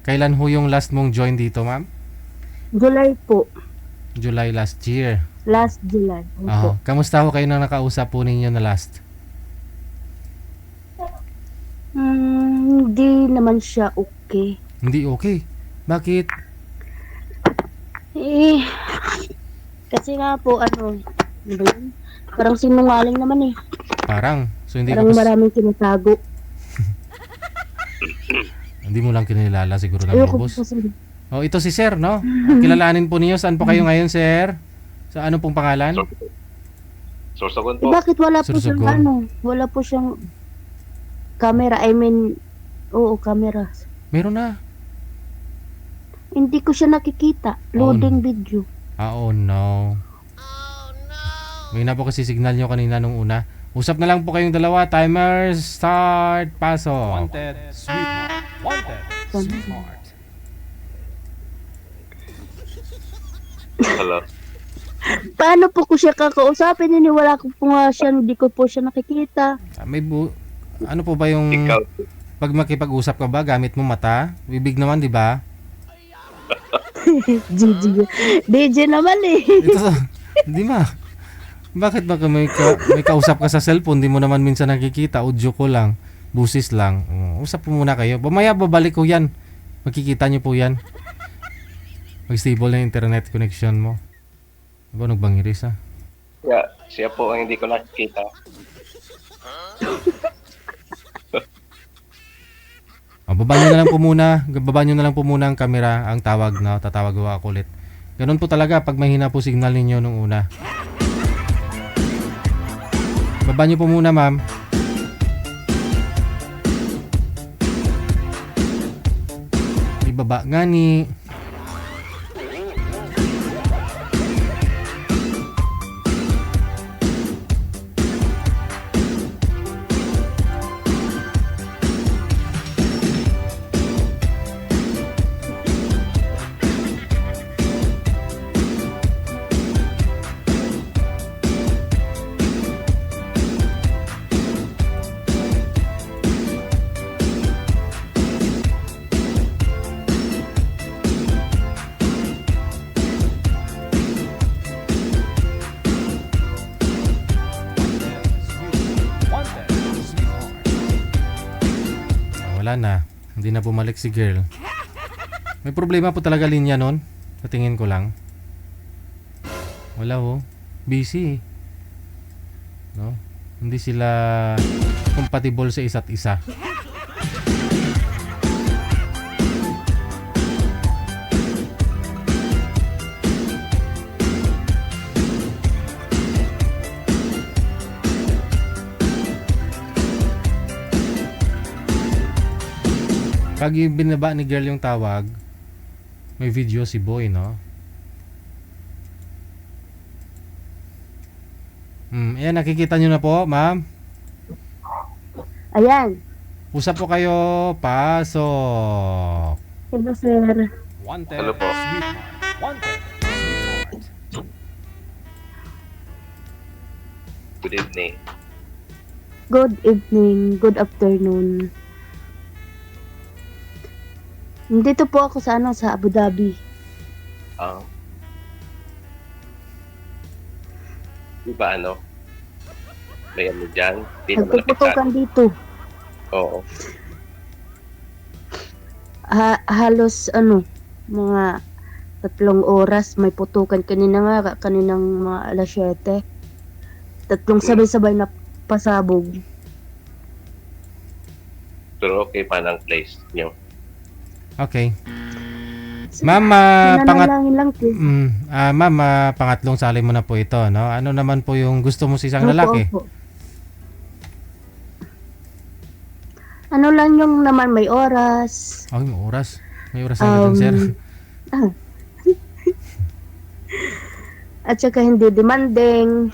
Kailan ho yung last mong join dito, ma'am? July po. July last year. Last July. Opo. Kamusta ho kayo nang nakausap po ninyo na last? Hindi naman siya okay. Hindi okay. Bakit? Eh, kasi nga po, ano ba yun? Parang sinungaling naman eh. Parang. So hindi Parang maraming tinatago. Hindi mo lang kinilala siguro ng Ayoko lubos. po kasi. Ito si Sir, no? Kilalanin po niyo. Saan po kayo ngayon, Sir? Sa ano pong pangalan? Sorsogon Eh, po. bakit wala po siyang Sursugon. wala po siyang camera, I mean, oo, camera. Meron na. Hindi ko siya nakikita. Loading video. Oh no. May na po kasi signal nyo kanina nung una. Usap na lang po kayong dalawa. Timer start. Pasok. Wanted, sweetheart. Wanted, sweetheart. Hello. Paano po ko siya kakausapin? Wala ko po nga siya, hindi ko po siya nakikita. Ano po ba yung Ikaw. pag makipag-usap ka ba gamit mo mata? Bibig naman, di ba? DJ naman eh. Ito, di ba? Bakit ba may kausap ka sa cellphone, di mo naman minsan nakikita, audio ko lang, busis lang. Usap po muna kayo. Mamaya babalik ko yan. Makikita nyo po yan. Pag stable na yung internet connection mo. Diba nagbangiris ha? Yeah, siya po ang hindi ko nakikita. Baba nyo na lang po muna. Baba nyo na lang po muna ang camera, ang tawag na tatawag ako ulit. Ganun po talaga pag mahina po signal ninyo nung una. Baba nyo po muna, ma'am. Ibaba nga ni. Wanted, sweetheart. Wala na. Hindi na bumalik si girl. May problema po talaga linya nun. Sa tingin ko lang. Wala oh. Busy. No? Hindi sila compatible sa isa't isa. Pag yung binaba ni girl yung tawag, may video si boy, no? Ayan, nakikita nyo na po, ma'am. Ayan. Usap po kayo. Pasok. Hello, sir. Wanted, Hello po. sweetheart. Wanted, sweetheart. Good evening. Good evening. Good afternoon. Dito po ako sa sa Abu Dhabi. Di ba ano? May ano dyan? Di naman nakita. Nagpuputukan dito. Oo. Halos mga 3 oras may putukan kanina nga, kaninang mga alas 7. 3 sabay-sabay na pasabog. Pero okay pa ng place nyo. Okay. Ma'am, Nanalangin lang po. ma'am, pangatlong sali mo na po ito, no? Ano naman po yung gusto mo sa isang Opo, lalaki? opo. Ano lang yung naman may oras. Ay, may oras. May oras na ganun, sir. At saka hindi demanding.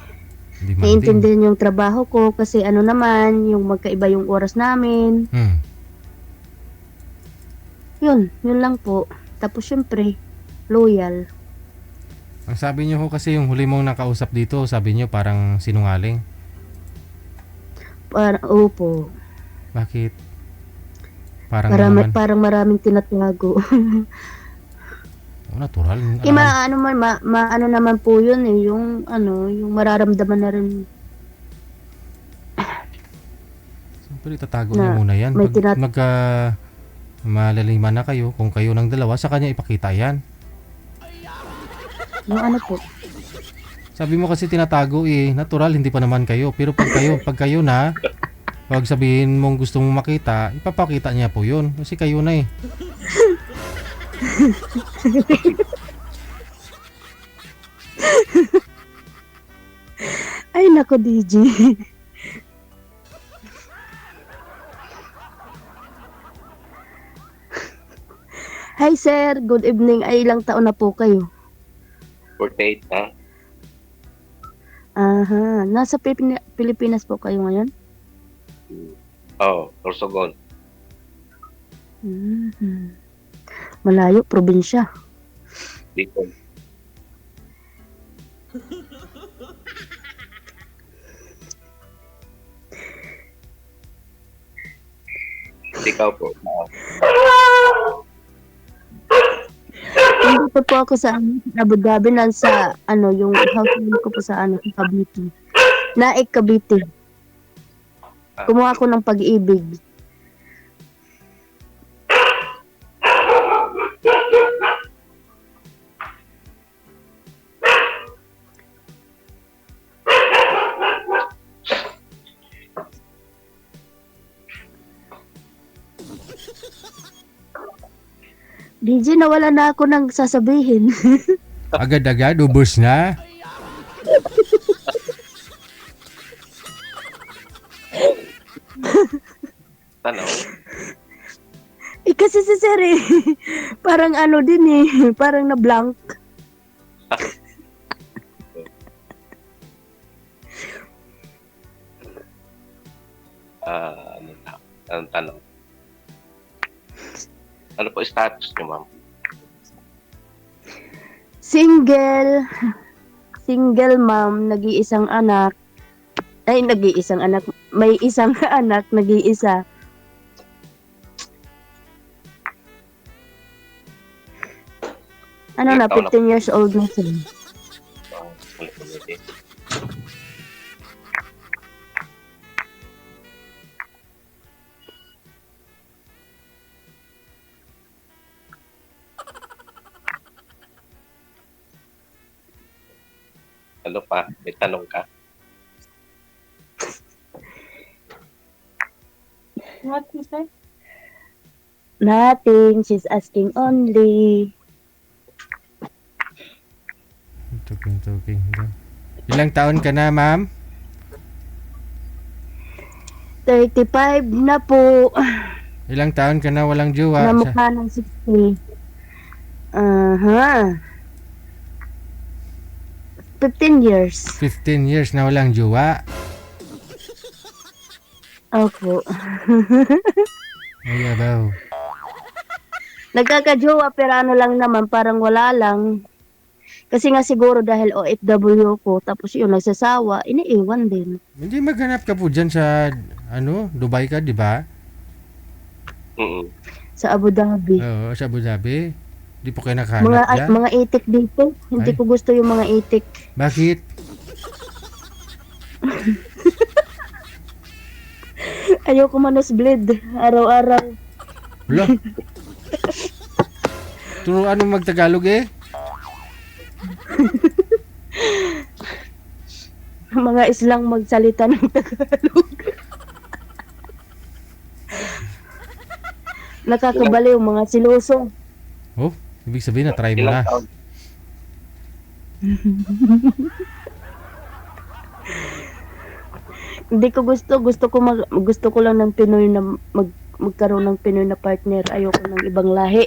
Demanding. Naiintindihan yung trabaho ko kasi naman, yung magkaiba yung oras namin. Yun lang po. Tapos syempre, loyal. Ang sabi niyo ho kasi yung huli mong nakausap dito, sabi niyo parang sinungaling. Opo. Bakit? Parang naman. Parang maraming tinatago. Oh, natural. Ano man, ano naman po yun eh, yung ano, yung mararamdaman na rin Siyempre, tatago na niyo muna yan. may Pag magka malaliman na kayo, kung kayo ng dalawa, sa kanya ipakita yan. yung ano po. Sabi mo kasi tinatago eh, natural, hindi pa naman kayo. Pero pag kayo na, pag sabihin mong gusto mong makita, ipapakita niya po yun. Kasi kayo na eh. Ay nako, DJ. Hi sir, good evening. Ay ilang taon na po kayo? 48 na. Aha, nasa Pilipinas po kayo ngayon? Oh, Sorsogon. Mhm. Malayo, probinsya. Dito. Ikaw po. Nandito po ako sa Abu Dhabi, sa ano, yung house ko po sa ano, sa Cavite. Naik Cavite. Kumuha ako ng pag-ibig. DJ, nawala na ako ng sasabihin. Agad-agad, ubos na. Tanong. Kasi si Sir eh, parang ano din eh, parang na-blank. Ano na? Anong tanong? Ano po status niyo, ma'am? Single. Single mom, nag-iisang anak. Ay, nag-iisang anak. May isang anak, nag-iisa. Ano na, Ilang taon na 15 years old na siya. Ulit-ulit. Ano pa? May tanong ka? What you say? Nothing. She's asking only. Talking. Ilang taon ka na, ma'am? 35 na po. Ilang taon ka na walang jowa? Namukha ng 60. Aha. 15 years. 15 years na walang jowa. Opo. Ay, abaw. Nagkakajowa pero ano lang naman, parang wala lang. Kasi nga siguro dahil OFW ko, tapos yun, nagsasawa, iniiwan din. Hindi maghanap ka po dyan sa, Dubai ka, di ba? Mm. Sa Abu Dhabi. Oo, sa Abu Dhabi. Di po kayo nakahanap dyan? Mga itik dito. Hindi Ay. ko gusto yung mga itik. Bakit? Ayoko manos bleed. Araw-araw. Wala. Turuan mo magtagalog eh. Mga islang magsalita ng Tagalog. Nakakabaliw, mga siloso. Oh, ibig sabihin na try mo na. Ilang taon? Hindi ko gusto ko lang ng Pinoy na magkaroon ng Pinoy na partner. Ayoko ng ibang lahi.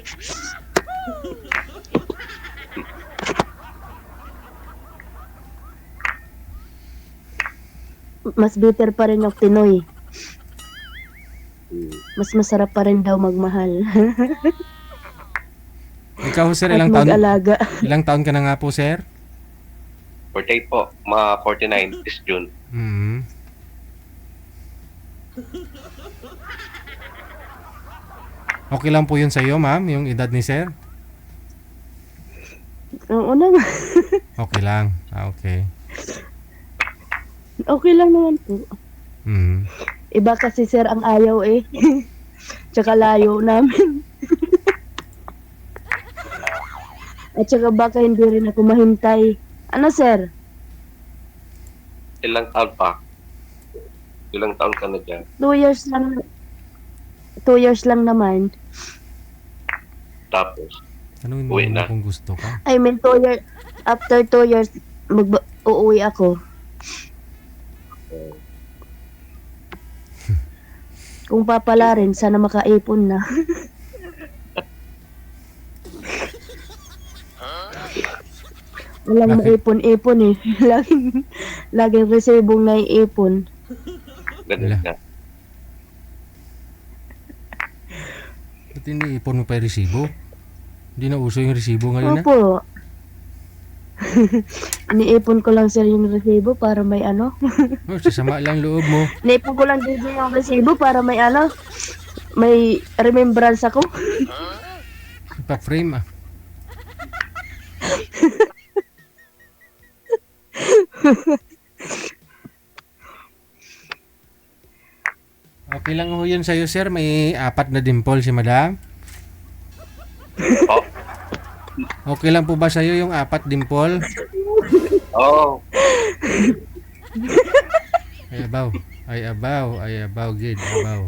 Mas bitter pa rin yung Pinoy. Mas masarap pa rin daw magmahal. Ikaw, sir, At ilang taon? mag-alaga. Ilang taon ka na nga po, sir? 48 po. Mga 49 this June. Okay lang po yun sa iyo, ma'am, yung edad ni sir? Oo naman. Okay lang. Okay. Okay lang naman po. Mm. Iba kasi sir ang ayaw eh. Tsaka layo namin. At saka baka hindi rin ako mahintay. Ano sir? Ilang taon pa? Ilang taon ka na dyan? 2 years lang. 2 years lang naman. Tapos, Tanungin mo Uwi muna na. kung gusto ka. I mean 2 years. After 2 years, uuwi ako. Kung papala rin, sana makaipon na. Walang Bakit? maipon-ipon eh. Laging resibong naiipon. ganun Wala. na. Ba't hindi ipon mo pa yung resibo? Hindi na uso yung resibo ngayon na? Opo. Iniipon ko lang sir yung resibo para may ano. Oh, sasama lang loob mo. Iniipon ko lang din yung resibo para may ano. May remembrance ako. Pa-frame ah. Okay lang ho yun sa'yo, sir. May 4 na dimple si madam. Oh, Okay lang po ba sa'yo yung 4 dimple? oh. Ay abaw. Ay abaw. Ay abaw. Gid. Abaw.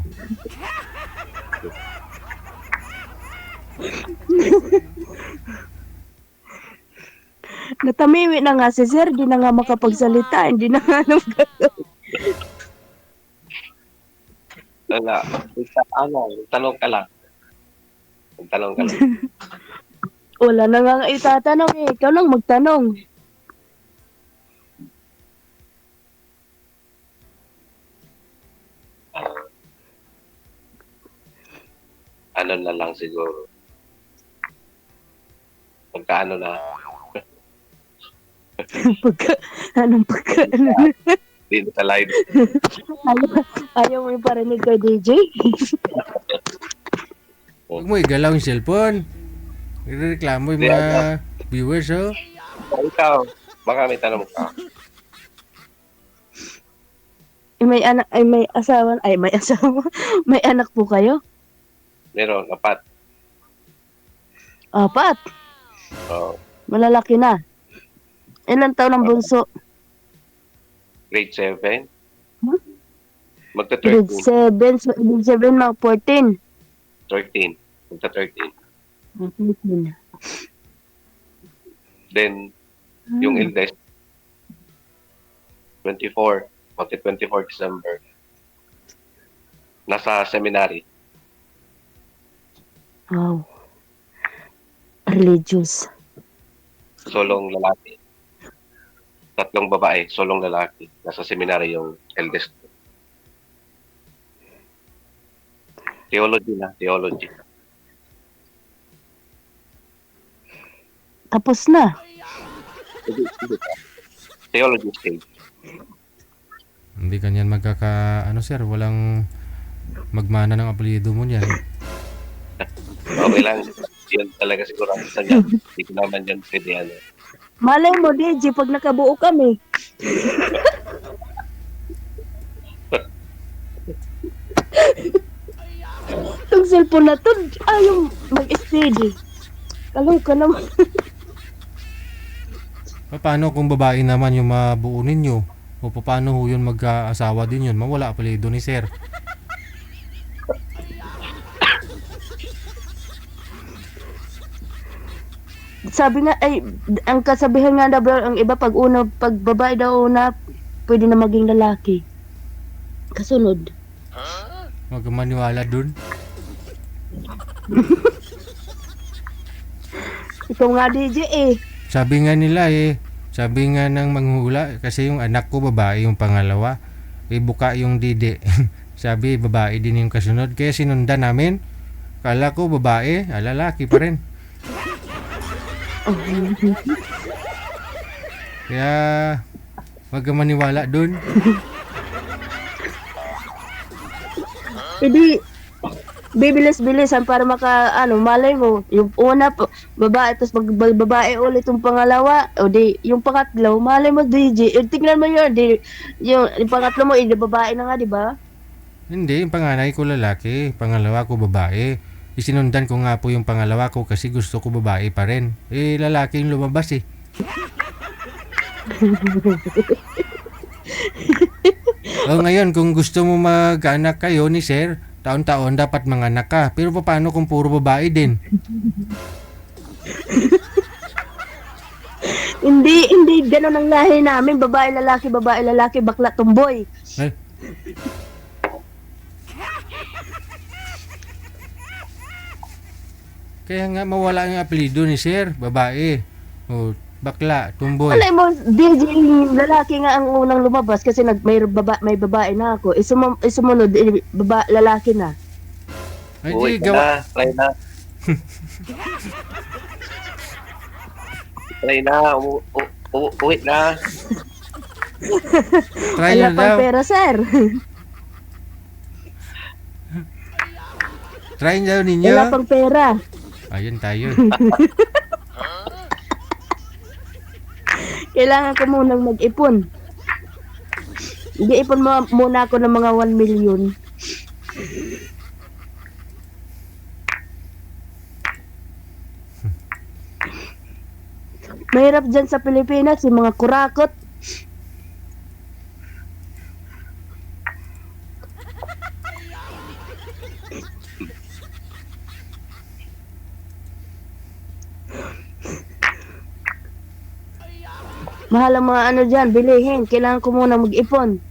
Natamiwi na nga si sir. Di na nga makapagsalita. Hindi na nga alam gagawin. Wala. Tanong ka lang. Tanong ka lang. Wala na nga itatanong eh. Ikaw lang magtanong. Ano na lang siguro. Pagkaano na, Anong pagka... dito sa live. ayaw mo yung parinig kay DJ? Huwag mo igalaw yung cellphone. Ireklamo yung mga viewers, oh. Ikaw, baka may tanong ka. May anak, ay may asawa, may asawa. May anak po kayo? Meron, 4. 4. Oh, Malalaki na. Ilan taon ang bunso? grade 7. Huh? Magta-13. Grade 7. So, grade 7 mga 14. 13. Magta-13. 14. Then, yung eldest, 24. Magta-24 December. Nasa seminary. Wow. Religious. Solong lalaki. 3 babae, solong lalaki. Nasa seminary yung eldest. Theology na, theology. Tapos na. Hindi pa. Theology stage. Hindi kanyan ano sir, walang magmana ng apelyido mo niyan. Okay lang. Yun talaga siguro ang isa niya. Hindi ko naman yun pwede ano. Malay mo, DJ, pag nakabuo kami. Itong cellphone na to, ayaw mag-steady. Alam ka naman. Paano kung babae naman yung mabuo ninyo? O paano ho yun mag-asawa din yun? Mawala apelyido ni sir. Sabi nga, ay, ang kasabihan nga daw, ang iba pag babae daw una, pwede na maging lalaki. Kasunod. Huwag kang maniwala dun. Ikaw nga DJ eh. Sabi nga nila sabi nga ng manghula, kasi yung anak ko babae yung pangalawa, buka yung didi. Sabi babae din yung kasunod, kaya sinundan namin. Kala ko babae, lalaki pa rin. Kaya wag kang maniwala dun. bibilis-bilisan para malay mo, yung una po, babae, tapos babae ulit yung pangalawa, o di, yung pangatlo, malay mo, DJ, tingnan mo yun, yung pangatlo mo, babae na nga, di ba? Hindi, yung panganay ko lalaki, pangalawa ko babae. Isinundan ko nga po yung pangalawa ko kasi gusto ko babae pa rin. Eh, lalaki yung lumabas eh. O ngayon, kung gusto mo mag-anak kayo ni Sir, taon-taon dapat manganak ka. Pero paano kung puro babae din? Hindi ganun ang lahi namin, babae, lalaki, bakla, tumboy. Eh, kaya nga mawala ang apelido ni Sir, babae. O, bakla, tumboy. Malay mo, DJ, lalaki nga ang unang lumabas kasi may babae na ako. Isumunod, lalaki na. Ay, Uwi di, ka gawa. na. Try na. Uwi na. Try Wala nyo pang daw. pera, sir. Try nyo ninyo. Wala pang pera. Ayun tayo. Kailangan ko munang mag-ipon. Mag-ipon muna ako ng mga 1 million. Mahirap dyan sa Pilipinas, yung mga kurakot. Mahal ang mga ano dyan, bilihin. Kailangan ko muna mag-ipon.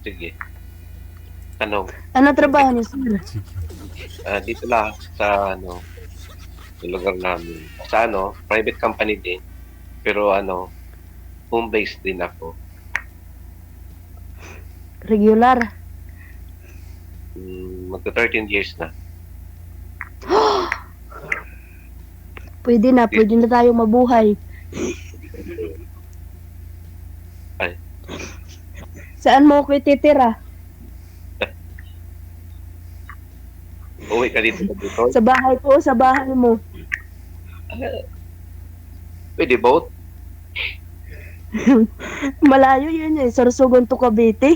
Sige. Tanong. Ano trabaho niyo, sir? Dito lang sa sa lugar namin. Sa private company din. Pero home-based din ako. Regular. Magto 13 years na. Pwede na tayong mabuhay. Ay, Saan mo ako ititira? uwi ka dito sa Bicol. Sa bahay ko o sa bahay mo? Pwede both. Malayo yun eh. Sorsogon to Cavite.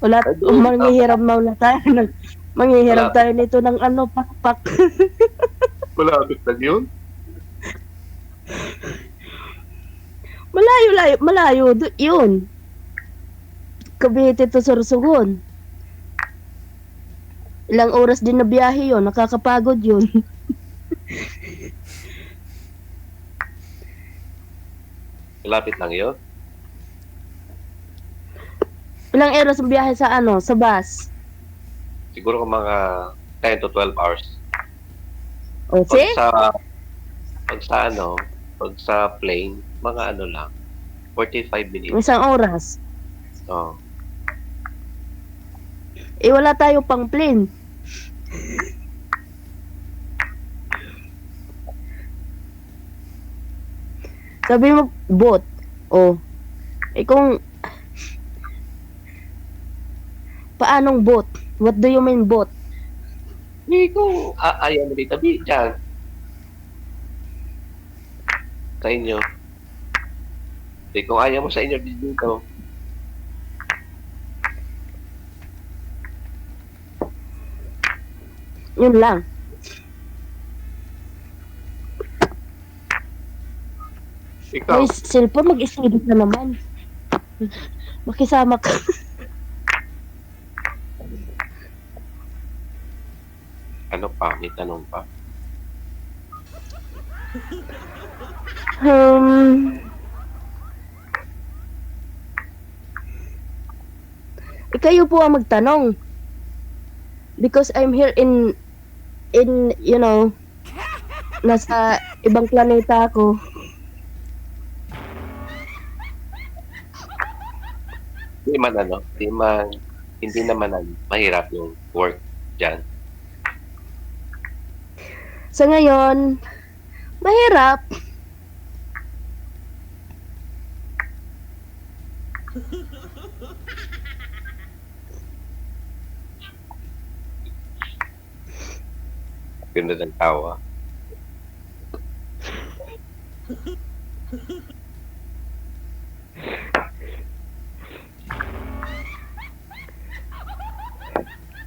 Wala, manghihiram na tayo. Manghihiram tayo nito ng pakpak. Malapit lang yun. Malayo. Yun. Cavite to Sorsogon. Ilang oras din na biyahe yun. Nakakapagod yun. Malapit lang yun. Ilang oras ang biyahe sa sa bus. Siguro kung mga 10 to 12 hours. O, see? Pag sa plane, mga lang, 45 minutes. Isang oras. Oh. Wala tayo pang plane. Sabi mo, boat. O. Kung paanong boat? What do you mean boat? Hindi ko ayaw mo dito. Diyan. Sa inyo. Hindi kung ayaw mo sa inyo dito. Yun lang. Ikaw. May cellphone, mag-isibit na naman. Makisama ka. Ano pa? May tanong pa. Kayo po ang magtanong. Because I'm here in nasa ibang planeta ako. Hindi naman mahirap yung work dyan. Sa ngayon, mahirap. Ganda ng tawa.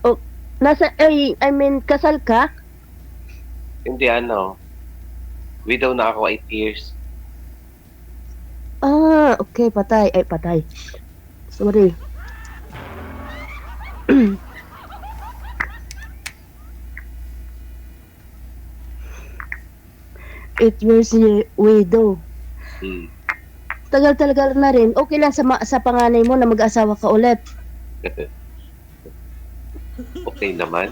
Oh, I mean, kasal ka? Hindi ano, widow na ako 8 years. Ah, okay, patay. Ay, patay. Sorry. 8 years widow. Hmm. Tagal talaga na rin. Okay lang sa panganay mo na mag-asawa ka ulit. Okay naman.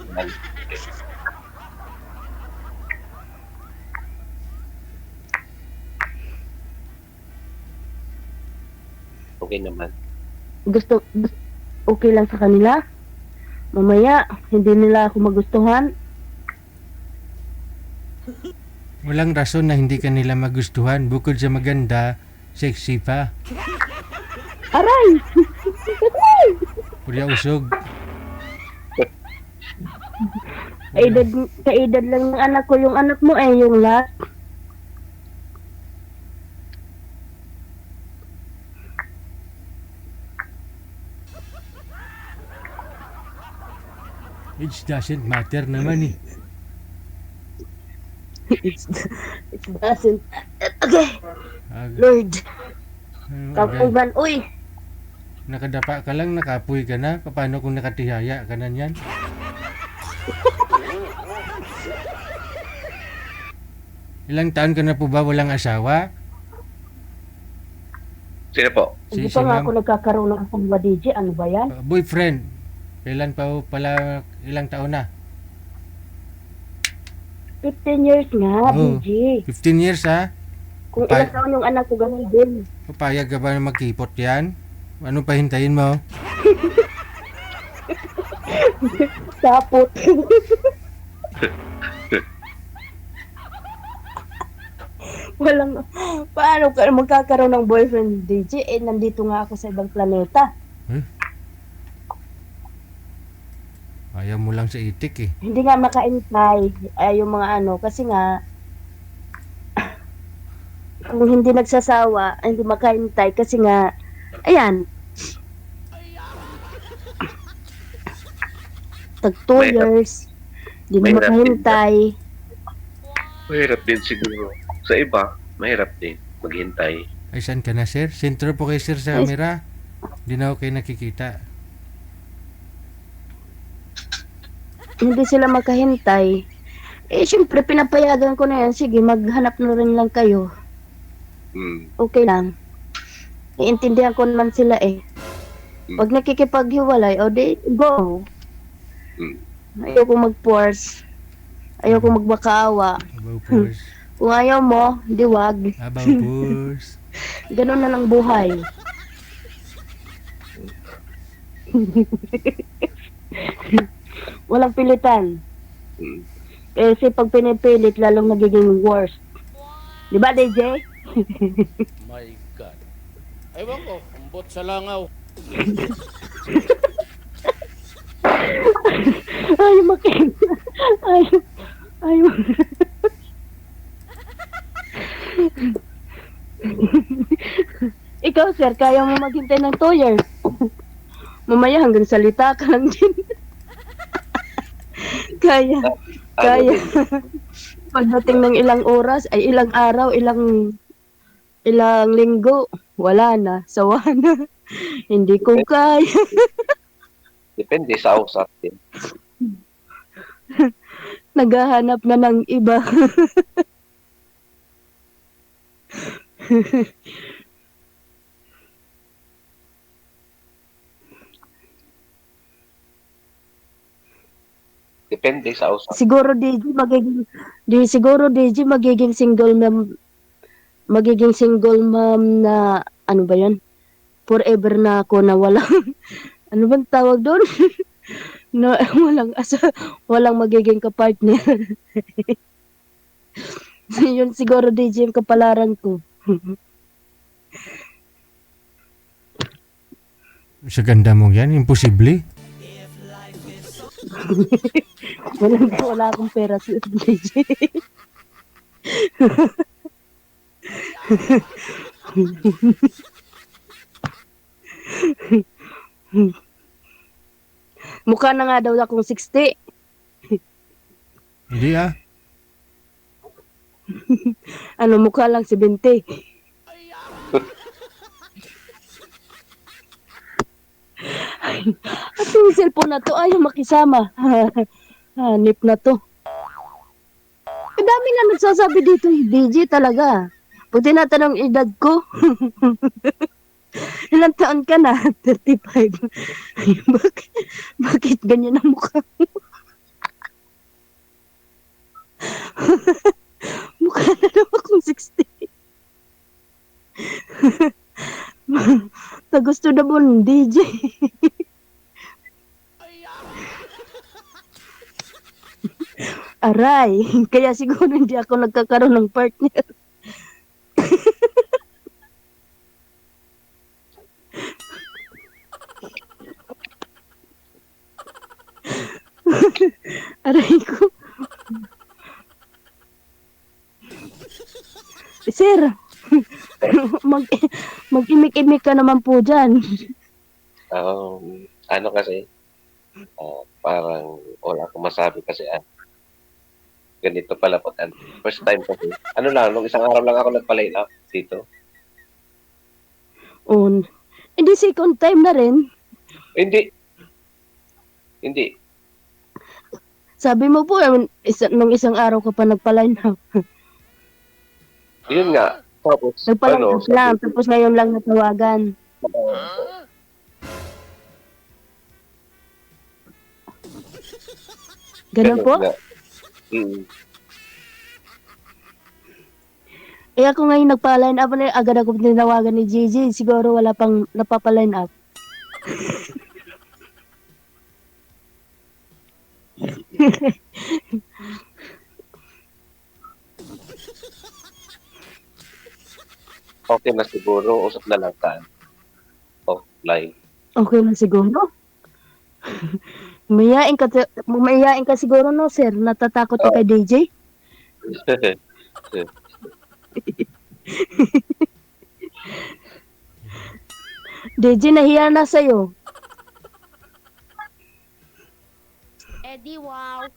Okay naman. Okay lang sa kanila. Mamaya, hindi nila ako magustuhan. Walang rason na hindi ka nila magustuhan. Bukod sa maganda, sexy pa. Aray! Purya usog. Kaedad lang ng anak ko. Yung anak mo yung last. It doesn't matter naman eh. It doesn't. Okay, Lord. Kapugan. Uy! Nakadapa ka lang, nakapoy ka na. Paano kung nakatihaya ka na yan? Ilang taon ka na po ba walang asawa? Sino po? Hindi Si pa nga ma'am. ako nagkakaroon ng asawa, DJ. Ano ba yan? Boyfriend. Kailan pa po pala, ilang taon na? 15 years nga, Oo. DJ. 15 years ha? Kung Pa- ilang taon yung anak ko, ganun din. Papayag ka ba na magkipot yan? Ano pa hintayin mo? Sapot. Paano ka magkakaroon ng boyfriend, DJ? Nandito nga ako sa ibang planeta. Ayaw mo lang sa itik eh. Hindi nga makaintay yung mga kasi nga kung hindi nagsasawa, hindi makaintay kasi nga ayan. Tag 2 years. Hindi na Mahirap din makahintay. Mahirap din siguro. Sa iba, mahirap din maghintay. Ay, saan ka na, sir? Sentro po kayo, sir, sa camera. Hindi na ako kayo nakikita. Hindi sila makahintay. Syempre, pinapayagan ko na yan. Sige, maghanap na rin lang kayo. Hmm. Okay lang. Iintindihan ko naman sila Pag nakikipaghiwalay, di, go. Hmm. Ayoko mag-force. Ayoko magbakaawa. Abaw purs. Kung ayaw mo, di wag. Abaw purs. Ganun na lang buhay. Walang pilitan. Hmm. Kasi pag pinipilit, lalong nagiging worse. Di ba, DJ? My God. Ewan ko, umbot sa langaw. Ayaw makita. Ayaw. Ikaw, sir, kaya mo maghintay ng 2 years. Mamaya hanggang salita ka lang din. Kaya. Pagdating ng ilang oras, ay ilang araw, ilang linggo, wala na, sawa na. Hindi ko kaya. Depende sa usap din. Naghahanap na ng iba. Depende sa usap. Siguro magiging single mom, na ano ba 'yan? Forever na ako na walang ano bang tawag doon? No, walang magiging kapartner. Yun siguro DJ yung kapalaran ko. Sa ganda mo yan, imposible. Wala akong pera si DJ. Mukha na nga daw akong 60. Hindi ah. Ano, mukha lang 70. At yung cellphone na to, ayaw makisama. Hanip na to. Ang dami nga nagsasabi dito, DJ talaga. Pag tinatanong edad ko, ilang taon ka na? 35. Bakit ganyan ang mukha mo? Mukha na daw akong 60. Gusto na mo ng DJ. Aray, kaya siguro hindi ako nagkakaroon ng partner. Aray ko. Sir, mag-imik-imik ka naman po dyan. Ano kasi, parang wala akong masabi kasi ganito pala po. First time kasi. Ano lang, nung isang araw lang ako nagpa-line up dito. Hindi second time na rin. Hindi. Hindi. Sabi mo po, nung isang araw ka pa nagpa-line up. Yun nga. Tapos, Nagpa-line up lang, tapos ngayon lang natawagan. Ganun po? nga. Mm. Eh ako ngayon nagpa-line up, agad ako tinawagan ni Gigi. Siguro wala pang napapa-line up. Okay na siguro. Usap na lang ka. Offline. Okay lang siguro. Mayayain ka siguro, no, sir? Natatakot ka kay DJ? DJ, nahiya na sa'yo. Eddie, wow.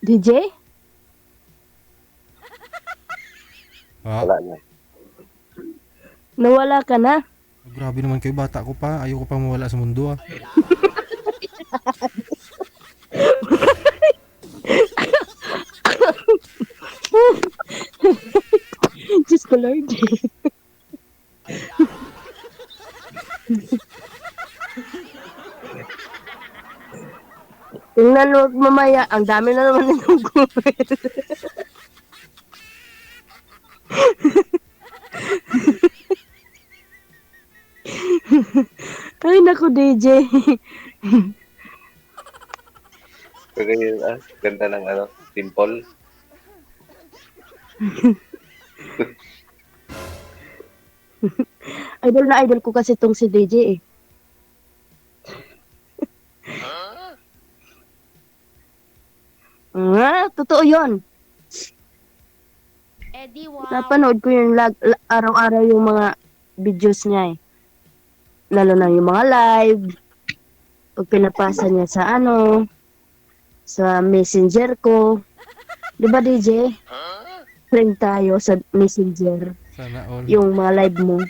DJ? Wala na. Nawala ka na? Grabe naman kayo, bata ko pa. Ayoko pa mawala sa mundo ah. Diyos ko, Lord. Tingnan mo mamaya, ang dami na naman itong comment. Ay, naku, DJ. Pero yun, ganda ng dimple. Idol na idol ko kasi itong si DJ eh. Totoo yun. Eddie, wow. Napanood ko yung araw-araw yung mga videos niya eh. Lalo na yung mga live. Pag pinapasa niya sa messenger ko. Di ba, DJ? Friend tayo sa messenger. Sana all. Yung mga live mo.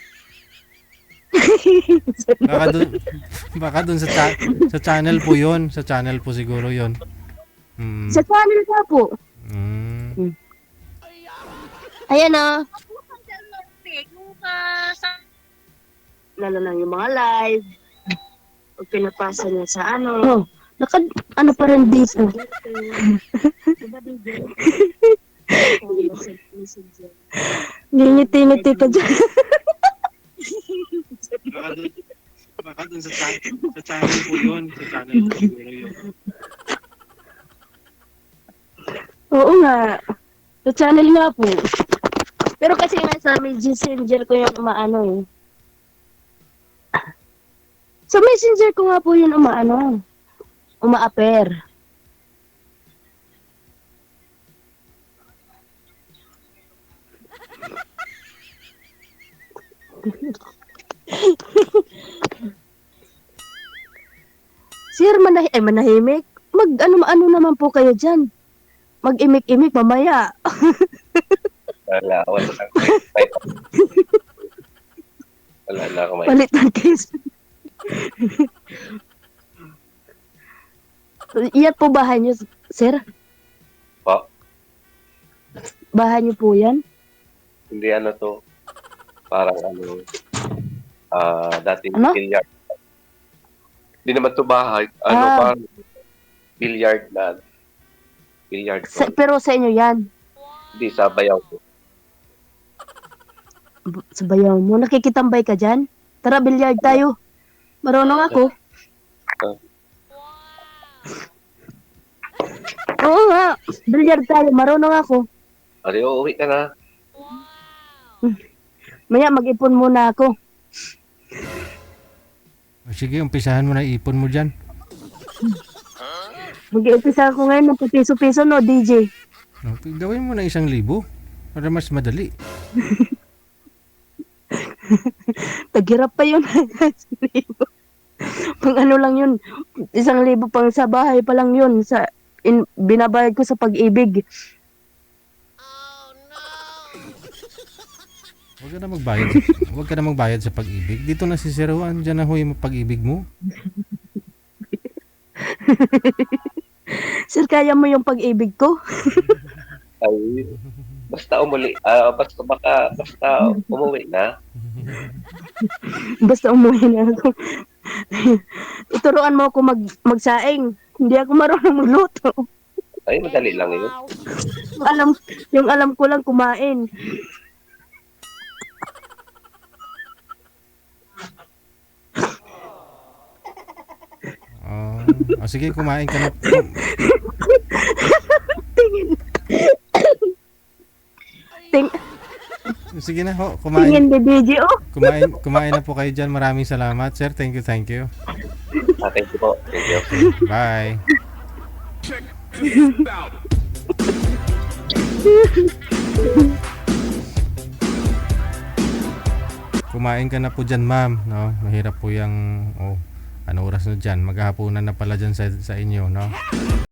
Baka dun sa channel po yon. Sa channel po siguro yon. Mm. Sa channel ka po. Mm. Ayan na. Lalo na yung mga live. Pag pinapasa niya sa ano pa rin dito. Ngingiti-ngiti ka dyan. Baka dun sa channel po yun. Sa channel po siguro yun. Oo nga. Sa channel nga po. Pero kasi nga sa messenger ko yung umaano eh. Sa messenger ko nga po yun umaano. Umaaper. Sir, manahimik. Ano naman po kayo dyan. Mag-imik-imik mamaya. Wala na. Wala na ako may. Palit ng case. Iyan po bahay niyo, sir? Po, Bahay niyo po yan? hindi ano to. Parang ano, dating Ano? billiard. Hindi naman to bahay. Ano, Ah. parang billiard na. Billiard ko. Pero sa inyo yan. Hindi, sa bayaw ko. Sa bayaw mo. Nakikitambay ka dyan? Tara, bilyard tayo. Marunong ako. Oo nga. Bilyard tayo. Marunong ako. Ari, uuwi ka na. Maya, mag-ipon muna ako. O, sige, umpisahan mo na ipon mo dyan. Mag-iumpisa ako ngayon ng piso-piso, no, DJ? No, gawin mo na 1,000 para mas madali. Taghirap pa yun. Pang ano lang yun. 1,000 pang sa bahay pa lang yun. Binabayad ko sa pag-ibig. Huwag ka na magbayad sa pag-ibig. Dito na si Sir Juan, dyan na huy mo pag-ibig mo. Sir, kaya mo yung pag-ibig ko? Ay, basta basta umuwi na. Basta umuwi na ako. Tuturuan mo ako magsaing. Hindi ako marunong magluto. Ay, madali lang yun. Wow. Yung alam ko lang kumain. Sige, kumain ka na. Tingin. Sige na ho, Tingin ni DJ, oh. kumain na po kayo dyan. Maraming salamat, sir. Thank you. Thank you po. Thank you. Bye. Kumain ka na po dyan, ma'am. No? Mahirap po yung, ano oras na dyan. Maghahaponan na pala dyan sa inyo, no?